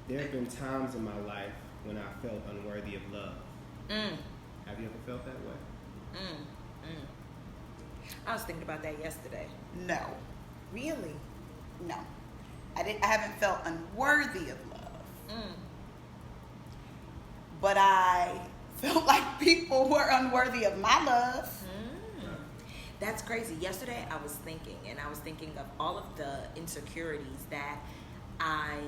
There have been times in my life when I felt unworthy of love. Have you ever felt that way? I was thinking about that yesterday. No. Really? No. I haven't felt unworthy of love. But I felt like people were unworthy of my love. That's crazy. Yesterday I was thinking of all of the insecurities that I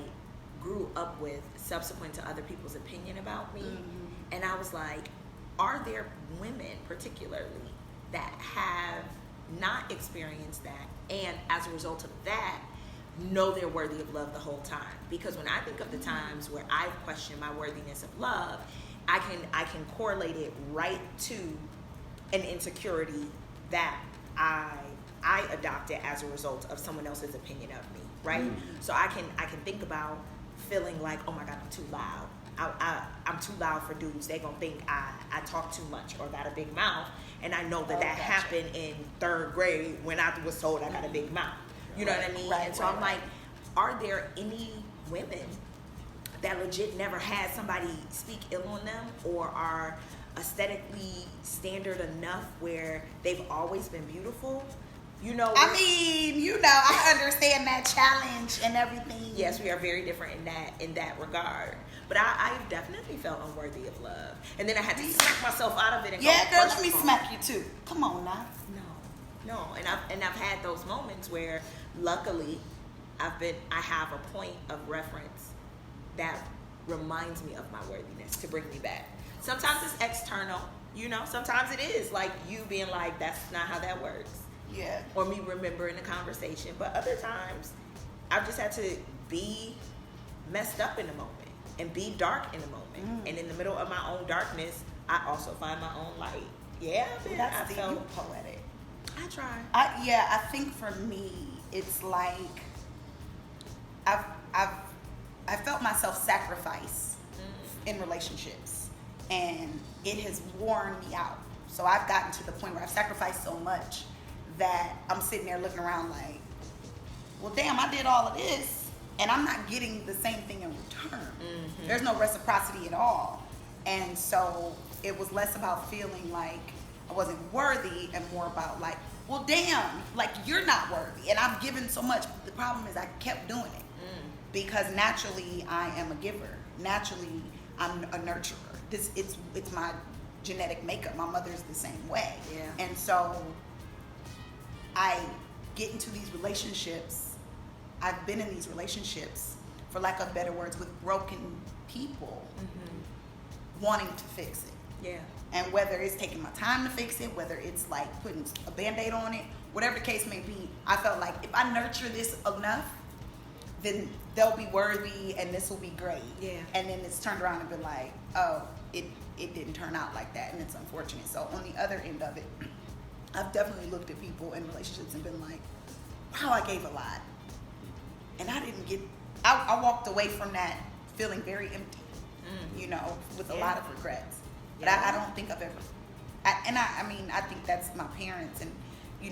grew up with subsequent to other people's opinion about me. And I was like, are there women particularly that have not experienced that, and as a result of that know they're worthy of love the whole time? Because when I think of the times where I've questioned my worthiness of love, I can correlate it right to an insecurity that I adopted as a result of someone else's opinion of me, right? So I can think about feeling like, oh my God, I'm too loud. I'm too loud for dudes. They're gonna think I talk too much or got a big mouth. And I know that happened in 3rd grade when I was told I got a big mouth. You know what I mean? Right, and so I'm like, are there any women that legit never had somebody speak ill on them, or are aesthetically standard enough where they've always been beautiful? You know, I understand that challenge and everything. Yes, we are very different in that regard. But I've definitely felt unworthy of love, and then I had to smack myself out of it. And girl, let me smack you too. Come on now. No, and I've had those moments where, luckily, I have a point of reference that reminds me of my worthiness to bring me back. Sometimes it's external, Sometimes it is like you being like, "That's not how that works." Yeah. Or me remembering the conversation. But other times, I've just had to be messed up in the moment and be dark in the moment. And in the middle of my own darkness, I also find my own light. Yeah, man, that's you poetic. I try. I think for me, it's like I felt myself sacrifice in relationships, and it has worn me out. So I've gotten to the point where I've sacrificed so much that I'm sitting there looking around like, well, damn, I did all of this, and I'm not getting the same thing in return. There's no reciprocity at all. And so it was less about feeling like I wasn't worthy and more about like, well, damn, like you're not worthy, and I've given so much. The problem is I kept doing it because naturally I am a giver. Naturally I'm a nurturer. It's my genetic makeup. My mother's the same way. Yeah. And so I get into these relationships. I've been in these relationships, for lack of better words, with broken people wanting to fix it. Yeah. And whether it's taking my time to fix it, whether it's like putting a Band-Aid on it, whatever the case may be, I felt like if I nurture this enough, then they'll be worthy and this will be great. Yeah. And then it's turned around and been like, oh, it didn't turn out like that, and it's unfortunate. So on the other end of it, I've definitely looked at people in relationships and been like, wow, I gave a lot. And I didn't get, I walked away from that feeling very empty, with a lot of regrets. But I don't think I've ever, I think that's my parents, and,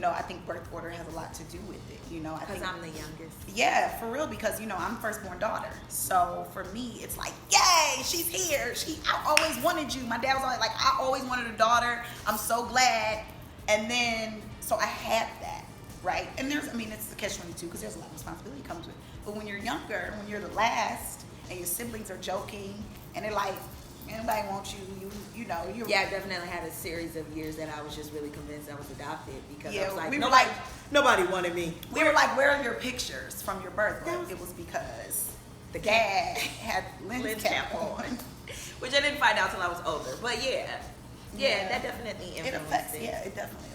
I think birth order has a lot to do with it, Because I'm the youngest. Yeah, for real, because, I'm firstborn daughter. So for me, it's like, yay, she's here. I always wanted you. My dad was always like, I always wanted a daughter. I'm so glad. And then, so I had that, right? And it's the catch-22 because there's a lot of responsibility that comes with it. But when you're younger, when you're the last, and your siblings are joking, and they're like, anybody wants you, you're... Yeah, I definitely had a series of years that I was just really convinced I was adopted because I was like, nobody wanted me. We were like, where are your pictures from your birth? Well, it was because the dad had lens cap on. Which I didn't find out till I was older. But yeah, that definitely influenced it. Yeah, it definitely